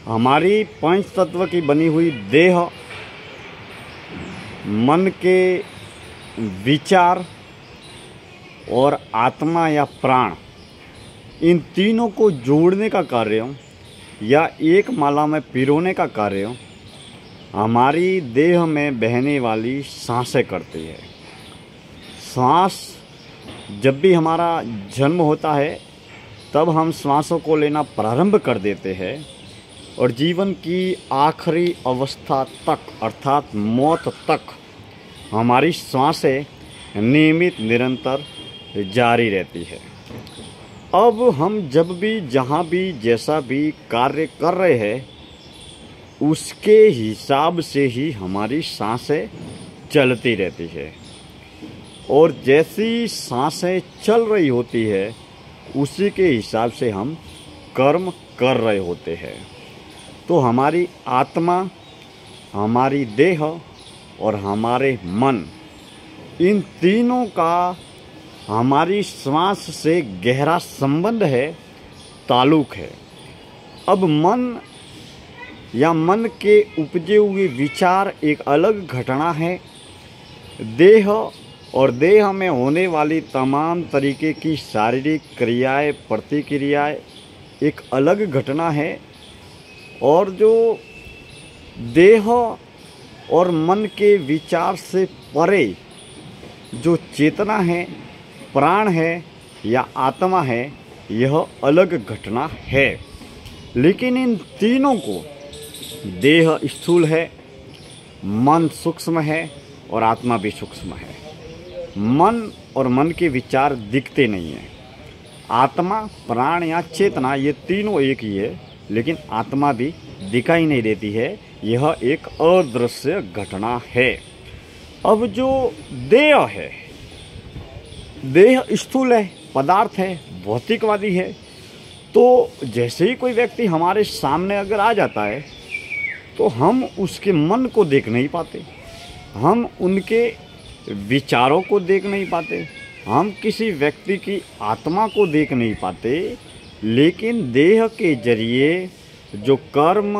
हमारी पंच तत्व की बनी हुई देह, मन के विचार और आत्मा या प्राण, इन तीनों को जोड़ने का कार्य या एक माला में पिरोने का कार्य हमारी देह में बहने वाली सांसें करती है। सांस जब भी हमारा जन्म होता है तब हम सांसों को लेना प्रारंभ कर देते हैं और जीवन की आखिरी अवस्था तक अर्थात मौत तक हमारी सांसें नियमित निरंतर जारी रहती है। अब हम जब भी जहाँ भी जैसा भी कार्य कर रहे हैं उसके हिसाब से ही हमारी सांसें चलती रहती है और जैसी सांसें चल रही होती है उसी के हिसाब से हम कर्म कर रहे होते हैं। तो हमारी आत्मा, हमारी देह और हमारे मन, इन तीनों का हमारी श्वास से गहरा संबंध है, ताल्लुक है। अब मन या मन के उपजे हुए विचार एक अलग घटना है। देह और देह में होने वाली तमाम तरीके की शारीरिक क्रियाएं, प्रतिक्रियाएं एक अलग घटना है। और जो देह और मन के विचार से परे जो चेतना है, प्राण है या आत्मा है, यह अलग घटना है। लेकिन इन तीनों को, देह स्थूल है, मन सूक्ष्म है और आत्मा भी सूक्ष्म है। मन और मन के विचार दिखते नहीं हैं। आत्मा, प्राण या चेतना ये तीनों एक ही है, लेकिन आत्मा भी दिखाई नहीं देती है। यह एक अदृश्य घटना है। अब जो देह है, देह स्थूल है, पदार्थ है, भौतिकवादी है। तो जैसे ही कोई व्यक्ति हमारे सामने अगर आ जाता है तो हम उसके मन को देख नहीं पाते, हम उनके विचारों को देख नहीं पाते, हम किसी व्यक्ति की आत्मा को देख नहीं पाते। लेकिन देह के जरिए जो कर्म,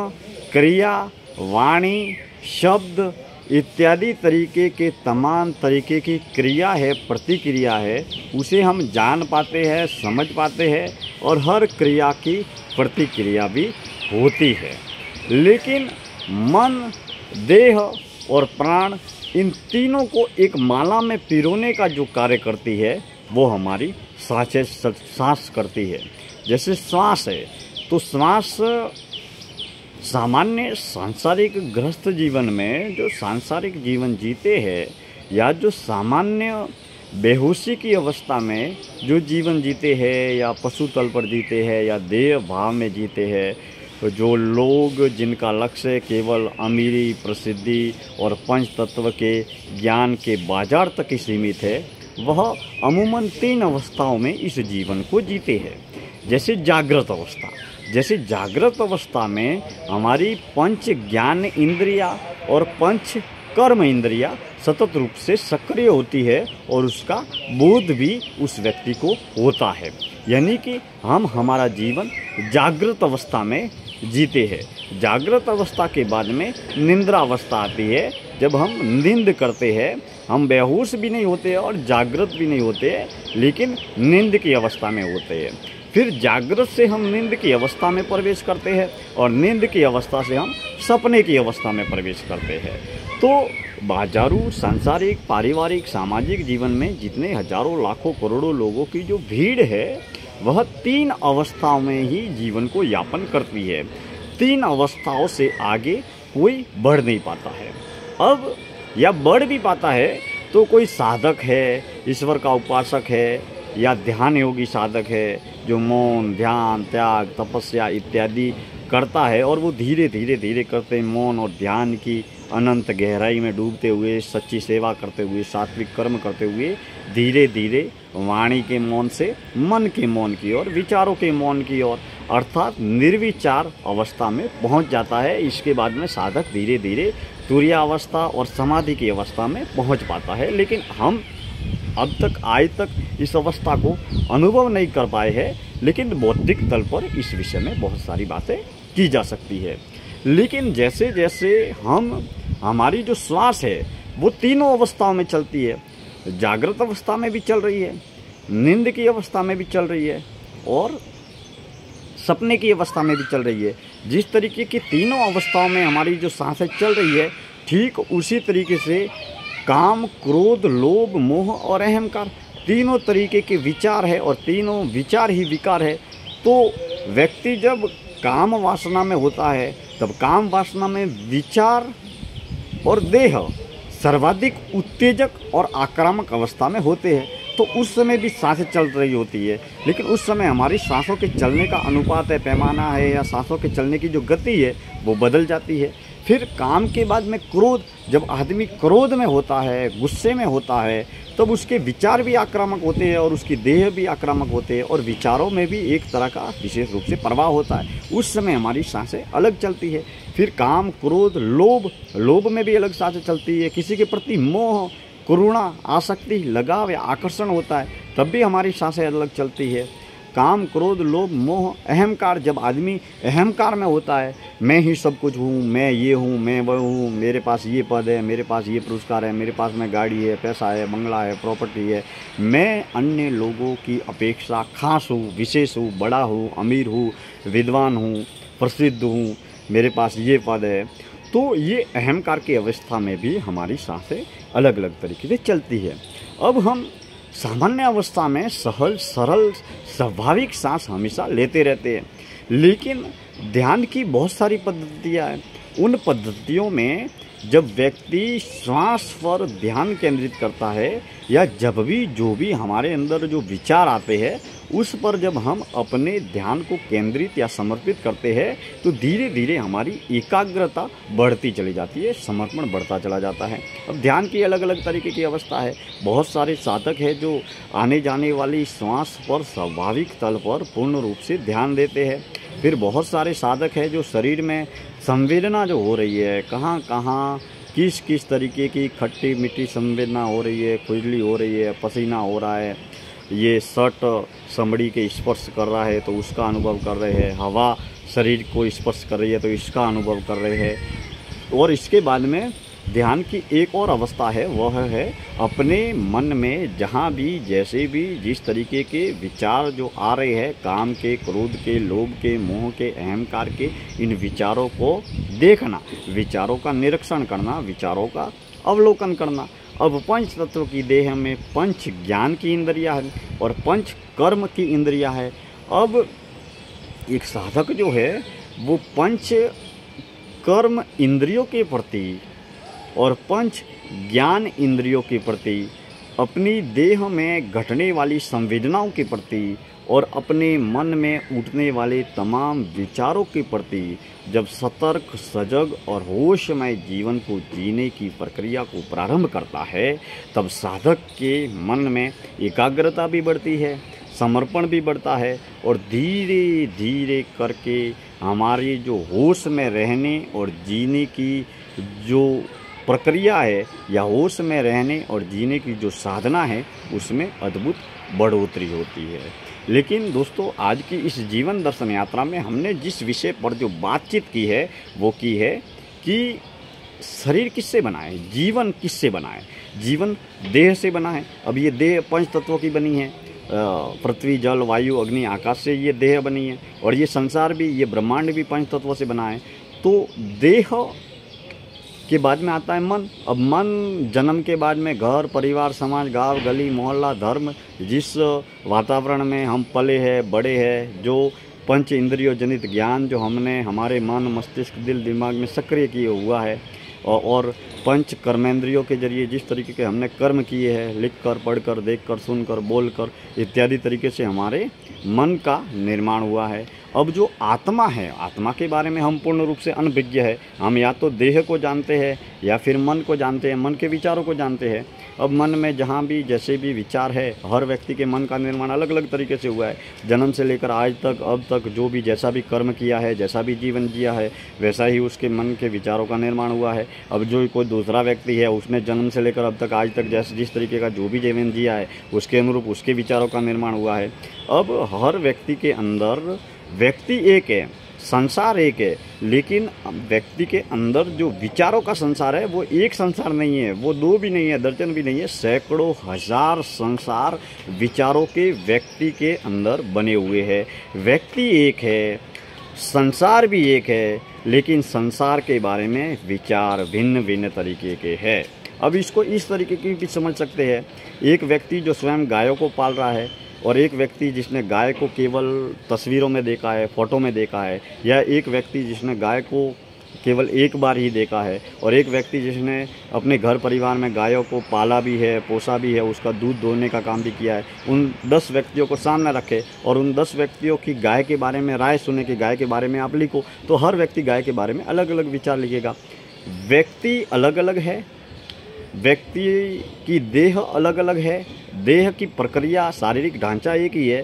क्रिया, वाणी, शब्द इत्यादि तरीके के तमाम तरीके की क्रिया है, प्रतिक्रिया है, उसे हम जान पाते हैं, समझ पाते हैं और हर क्रिया की प्रतिक्रिया भी होती है। लेकिन मन, देह और प्राण, इन तीनों को एक माला में पिरोने का जो कार्य करती है वो हमारी सांस करती है। जैसे श्वास है तो श्वास सामान्य सांसारिक गृहस्थ जीवन में जो सांसारिक जीवन जीते हैं या जो सामान्य बेहोशी की अवस्था में जो जीवन जीते हैं या पशु तल पर जीते हैं या देह भाव में जीते हैं, तो जो लोग जिनका लक्ष्य केवल अमीरी, प्रसिद्धि और पंच तत्व के ज्ञान के बाजार तक ही सीमित है, वह अमूमन 3 अवस्थाओं में इस जीवन को जीते हैं। जैसे जागृत अवस्था, जैसे जागृत अवस्था में हमारी पंच ज्ञान इंद्रिया और पंच कर्म इंद्रिया सतत रूप से सक्रिय होती है और उसका बोध भी उस व्यक्ति को होता है। यानी कि हम हमारा जीवन जागृत अवस्था में जीते हैं। जागृत अवस्था के बाद में निंद्रा अवस्था आती है। जब हम नींद करते हैं, हम बेहोश भी नहीं होते और जागृत भी नहीं होते, लेकिन नींद की अवस्था में होते हैं। फिर जागृत से हम नींद की अवस्था में प्रवेश करते हैं और नींद की अवस्था से हम सपने की अवस्था में प्रवेश करते हैं। तो बाजारू, सांसारिक, पारिवारिक, सामाजिक जीवन में जितने हजारों, लाखों, करोड़ों लोगों की जो भीड़ है वह 3 अवस्थाओं में ही जीवन को यापन करती है। 3 अवस्थाओं से आगे कोई बढ़ नहीं पाता है। अब या बढ़ भी पाता है तो कोई साधक है, ईश्वर का उपासक है या ध्यान योगी साधक है जो मौन, ध्यान, त्याग, तपस्या इत्यादि करता है और वो धीरे धीरे धीरे करते मौन और ध्यान की अनंत गहराई में डूबते हुए, सच्ची सेवा करते हुए, सात्विक कर्म करते हुए धीरे धीरे वाणी के मौन से मन के मौन की ओर, विचारों के मौन की ओर अर्थात निर्विचार अवस्था में पहुंच जाता है। इसके बाद में साधक धीरे धीरे तुरीयावस्था और समाधि की अवस्था में पहुंच पाता है। लेकिन हम अब तक आज तक इस अवस्था को अनुभव नहीं कर पाए हैं, लेकिन बौद्धिक तल पर इस विषय में बहुत सारी बातें की जा सकती है। लेकिन जैसे जैसे हमारी जो श्वास है वो तीनों अवस्थाओं में चलती है, जागृत अवस्था में भी चल रही है, नींद की अवस्था में भी चल रही है और सपने की अवस्था में भी चल रही है। जिस तरीके की तीनों अवस्थाओं में हमारी जो सांसें चल रही है, ठीक उसी तरीके से काम, क्रोध, लोभ, मोह और अहंकार तीनों तरीके के विचार है और तीनों विचार ही विकार है। तो व्यक्ति जब काम वासना में होता है तब काम वासना में विचार और देह सर्वाधिक उत्तेजक और आक्रामक अवस्था में होते हैं। तो उस समय भी सांसें चल रही होती है, लेकिन उस समय हमारी सांसों के चलने का अनुपात है, पैमाना है, या सांसों के चलने की जो गति है वो बदल जाती है। फिर काम के बाद में क्रोध, जब आदमी क्रोध में होता है, गुस्से में होता है, तब उसके विचार भी आक्रामक होते हैं और उसकी देह भी आक्रामक होते हैं और विचारों में भी एक तरह का विशेष रूप से प्रवाह होता है। उस समय हमारी सांसें अलग चलती है। फिर काम, क्रोध, लोभ में भी अलग सांसें चलती है। किसी के प्रति मोह, करुणा, आसक्ति, लगाव या आकर्षण होता है, तब भी हमारी सांसें अलग चलती है। काम, क्रोध, लोभ, मोह, अहंकार, जब आदमी अहंकार में होता है, मैं ही सब कुछ हूँ, मैं ये हूँ, मैं वह हूँ, मेरे पास ये पद है, मेरे पास ये पुरस्कार है, मेरे पास में गाड़ी है, पैसा है, बंगला है, प्रॉपर्टी है, मैं अन्य लोगों की अपेक्षा खास हूँ, विशेष हूँ, बड़ा हूँ, अमीर हूँ, विद्वान हूँ, प्रसिद्ध हूँ, मेरे पास ये पद है। तो ये अहंकार की अवस्था में भी हमारी सांसें अलग अलग तरीके से चलती है। अब हम सामान्य अवस्था में सहज, सरल, स्वाभाविक सांस हमेशा लेते रहते हैं, लेकिन ध्यान की बहुत सारी पद्धतियाँ हैं। उन पद्धतियों में जब व्यक्ति श्वास पर ध्यान केंद्रित करता है या जब भी जो भी हमारे अंदर जो विचार आते हैं उस पर जब हम अपने ध्यान को केंद्रित या समर्पित करते हैं, तो धीरे धीरे हमारी एकाग्रता बढ़ती चली जाती है, समर्पण बढ़ता चला जाता है। अब ध्यान की अलग अलग तरीके की अवस्था है। बहुत सारे साधक हैं जो आने जाने वाली श्वास पर स्वाभाविक तल पर पूर्ण रूप से ध्यान देते हैं। फिर बहुत सारे साधक हैं जो शरीर में संवेदना जो हो रही है, कहाँ कहाँ किस किस तरीके की खट्टी मीठी संवेदना हो रही है, खुजली हो रही है, पसीना हो रहा है, ये शर्ट चमड़ी के स्पर्श कर रहा है तो उसका अनुभव कर रहे हैं, हवा शरीर को स्पर्श कर रही है तो इसका अनुभव कर रहे हैं। और इसके बाद में ध्यान की एक और अवस्था है, वह है अपने मन में जहाँ भी जैसे भी जिस तरीके के विचार जो आ रहे हैं, काम के, क्रोध के, लोभ के, मोह के, अहंकार के, इन विचारों को देखना, विचारों का निरीक्षण करना, विचारों का अवलोकन करना। अब पंच तत्व की देह में पंच ज्ञान की इंद्रियां है और पंच कर्म की इंद्रियां है। अब एक साधक जो है वो पंच कर्म इंद्रियों के प्रति और पंच ज्ञान इंद्रियों के प्रति, अपनी देह में घटने वाली संवेदनाओं के प्रति और अपने मन में उठने वाले तमाम विचारों के प्रति जब सतर्क, सजग और होशमय जीवन को जीने की प्रक्रिया को प्रारंभ करता है, तब साधक के मन में एकाग्रता भी बढ़ती है, समर्पण भी बढ़ता है और धीरे धीरे करके हमारी जो होश में रहने और जीने की जो प्रक्रिया है या होश में रहने और जीने की जो साधना है उसमें अद्भुत बढ़ोतरी होती है। लेकिन दोस्तों, आज की इस जीवन दर्शन यात्रा में हमने जिस विषय पर जो बातचीत की है वो की है कि शरीर किससे बना है, जीवन किससे बना है। जीवन देह से बना है। अब ये देह पंच तत्वों की बनी है, पृथ्वी, जल, वायु, अग्नि, आकाश से ये देह बनी है और ये संसार भी, ये ब्रह्मांड भी पंच तत्वों से बना है। तो देह के बाद में आता है मन। अब मन जन्म के बाद में घर, परिवार, समाज, गांव, गली, मोहल्ला, धर्म, जिस वातावरण में हम पले हैं, बड़े हैं, जो पंच इंद्रियों जनित ज्ञान जो हमने हमारे मन, मस्तिष्क, दिल, दिमाग में सक्रिय किए हुआ है और पंच कर्मेंद्रियों के जरिए जिस तरीके के हमने कर्म किए हैं, लिखकर, पढ़कर, देखकर, सुनकर, बोलकर इत्यादि तरीके से हमारे मन का निर्माण हुआ है। अब जो आत्मा है, आत्मा के बारे में हम पूर्ण रूप से अनभिज्ञ है। हम या तो देह को जानते हैं या फिर मन को जानते हैं, मन के विचारों को जानते हैं। अब मन में जहाँ भी जैसे भी विचार है, हर व्यक्ति के मन का निर्माण अलग अलग तरीके से हुआ है। जन्म से लेकर आज तक, अब तक जो भी जैसा भी कर्म किया है, जैसा भी जीवन जिया है, वैसा ही उसके मन के विचारों का निर्माण हुआ है। अब जो कोई दूसरा व्यक्ति है, उसने जन्म से लेकर अब तक आज तक जैसे जिस तरीके का जो भी जीवन जिया है, उसके अनुरूप उसके विचारों का निर्माण हुआ है। अब हर व्यक्ति के अंदर व्यक्ति एक है, संसार एक है, लेकिन व्यक्ति के अंदर जो विचारों का संसार है वो एक संसार नहीं है, वो दो भी नहीं है, दर्जन भी नहीं है, सैकड़ों हजार संसार विचारों के व्यक्ति के अंदर बने हुए हैं। व्यक्ति एक है, संसार भी एक है, लेकिन संसार के बारे में विचार भिन्न भिन्न तरीके के हैं। अब इसको इस तरीके की भी समझ सकते हैं, एक व्यक्ति जो स्वयं गायों को पाल रहा है और एक व्यक्ति जिसने गाय को केवल तस्वीरों में देखा है, फ़ोटो में देखा है, या एक व्यक्ति जिसने गाय को केवल एक बार ही देखा है और एक व्यक्ति जिसने अपने घर परिवार में गायों को पाला भी है, पोसा भी है, उसका दूध दोहने का काम भी किया है। उन 10 व्यक्तियों को सामने रखे और उन 10 व्यक्तियों की गाय के बारे में राय सुने कि गाय के बारे में आप लिखो, तो हर व्यक्ति गाय के बारे में अलग अलग विचार लिखेगा। व्यक्ति अलग अलग है, व्यक्ति की देह अलग अलग है, देह की प्रक्रिया शारीरिक ढांचा एक ही है,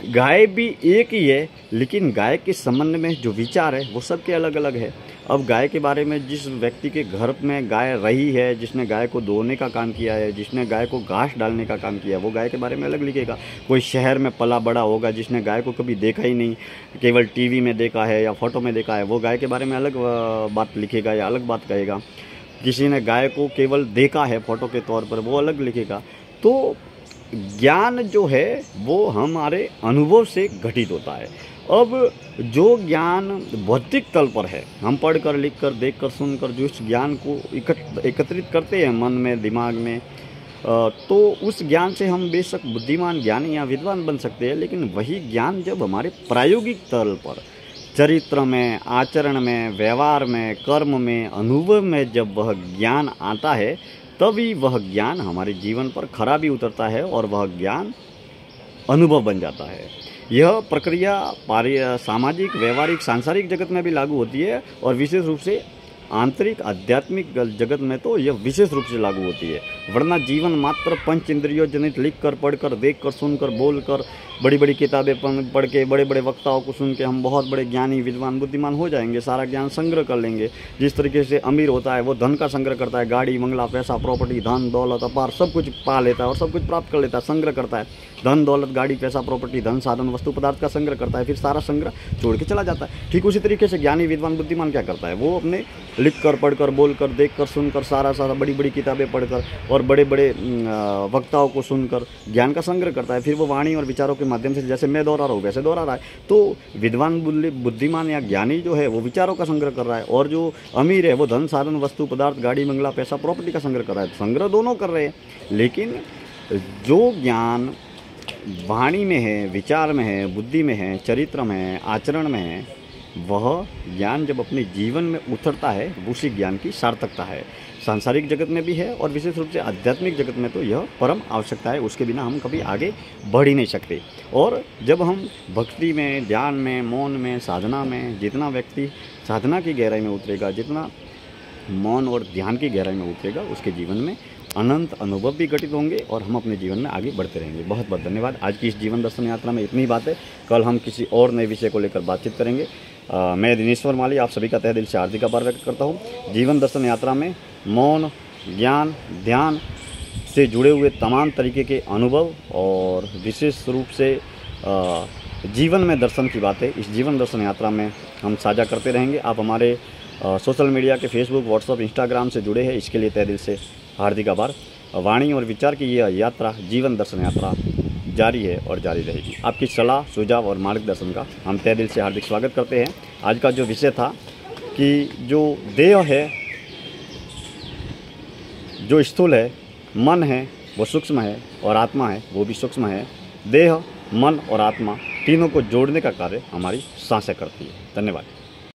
गाय भी एक ही है, लेकिन गाय के संबंध में जो विचार है वो सबके अलग अलग है। अब गाय के बारे में जिस व्यक्ति के घर में गाय रही है, जिसने गाय को दोहने का काम किया है, जिसने गाय को घास डालने का काम किया है, वो गाय के बारे में अलग लिखेगा। कोई शहर में पला बड़ा होगा जिसने गाय को कभी देखा ही नहीं, केवल टीवी में देखा है या फोटो में देखा है, वो गाय के बारे में अलग बात लिखेगा या अलग बात कहेगा। किसी ने गाय को केवल देखा है फोटो के तौर पर, वो अलग लिखेगा। तो ज्ञान जो है वो हमारे अनुभव से घटित होता है। अब जो ज्ञान भौतिक तल पर है, हम पढ़कर, लिखकर, देखकर, सुनकर जो इस ज्ञान को एकत्रित करते हैं मन में, दिमाग में, तो उस ज्ञान से हम बेशक बुद्धिमान, ज्ञानी या विद्वान बन सकते हैं, लेकिन वही ज्ञान जब हमारे प्रायोगिक तल पर, चरित्र में, आचरण में, व्यवहार में, कर्म में, अनुभव में जब वह ज्ञान आता है, तभी वह ज्ञान हमारे जीवन पर खरा भी उतरता है और वह ज्ञान अनुभव बन जाता है। यह प्रक्रिया सामाजिक, व्यवहारिक, सांसारिक जगत में भी लागू होती है और विशेष रूप से आंतरिक आध्यात्मिक जगत में तो यह विशेष रूप से लागू होती है। वरना जीवन मात्र पंच इंद्रियों जनित लिखकर, पढ़कर, देखकर, सुनकर, बोलकर, बड़ी बड़ी किताबें पढ़ के, बड़े बड़े वक्ताओं को सुन के हम बहुत बड़े ज्ञानी, विद्वान, बुद्धिमान हो जाएंगे, सारा ज्ञान संग्रह कर लेंगे। जिस तरीके से अमीर होता है वो धन का संग्रह करता है, गाड़ी, बंगला, पैसा, प्रॉपर्टी, धन, दौलत, अपार सब कुछ पा लेता है और सब कुछ प्राप्त कर लेता है, संग्रह करता है। धन, दौलत, गाड़ी, पैसा, प्रॉपर्टी, धन, साधन, वस्तु, पदार्थ का संग्रह करता है, फिर सारा संग्रह छोड़ के चला जाता है। ठीक उसी तरीके से ज्ञानी, विद्वान, बुद्धिमान क्या करता है, वो अपने लिखकर, पढ़कर, बोलकर, देखकर, सुनकर, सारा बड़ी बड़ी किताबें पढ़कर और बड़े बड़े वक्ताओं को सुनकर ज्ञान का संग्रह करता है। फिर वो वाणी और विचारों के माध्यम से, जैसे मैं दोहरा रहा हूँ वैसे दोहरा रहा है। तो विद्वान, बुद्धिमान या ज्ञानी जो है वो विचारों का संग्रह कर रहा है, और जो अमीर है वो धन, साधन, वस्तु, पदार्थ, गाड़ी, बंगला, पैसा, प्रॉपर्टी का संग्रह कर रहा है। संग्रह दोनों कर रहे हैं, लेकिन जो ज्ञान वाणी में है, विचार में है, बुद्धि में है, चरित्र में है, आचरण में है, वह ज्ञान जब अपने जीवन में उतरता है, उसी ज्ञान की सार्थकता है। सांसारिक जगत में भी है और विशेष रूप से आध्यात्मिक जगत में तो यह परम आवश्यकता है, उसके बिना हम कभी आगे बढ़ ही नहीं सकते। और जब हम भक्ति में, ध्यान में, मौन में, साधना में, जितना व्यक्ति साधना की गहराई में उतरेगा, जितना मौन और ध्यान की गहराई में उतरेगा, उसके जीवन में अनंत अनुभव भी घटित होंगे और हम अपने जीवन में आगे बढ़ते रहेंगे। बहुत बहुत धन्यवाद। आज की इस जीवन दर्शन यात्रा में इतनी बातें, कल हम किसी और नए विषय को लेकर बातचीत करेंगे। मैं दिनेश्वर माली आप सभी का तहे दिल से हार्दिक आभार व्यक्त करता हूँ। जीवन दर्शन यात्रा में मौन, ज्ञान, ध्यान से जुड़े हुए तमाम तरीके के अनुभव और विशेष रूप से जीवन में दर्शन की बातें इस जीवन दर्शन यात्रा में हम साझा करते रहेंगे। आप हमारे सोशल मीडिया के फेसबुक, व्हाट्सएप, इंस्टाग्राम से जुड़े हैं, इसके लिए तहे दिल से हार्दिक आभार। वाणी और विचार की यह यात्रा, जीवन दर्शन यात्रा जारी है और जारी रहेगी। आपकी सलाह, सुझाव और मार्गदर्शन का हम तहे दिल से हार्दिक स्वागत करते हैं। आज का जो विषय था कि जो देह है, जो स्थूल है, मन है वो सूक्ष्म है और आत्मा है वो भी सूक्ष्म है। देह, मन और आत्मा तीनों को जोड़ने का कार्य हमारी सांसें करती है। धन्यवाद।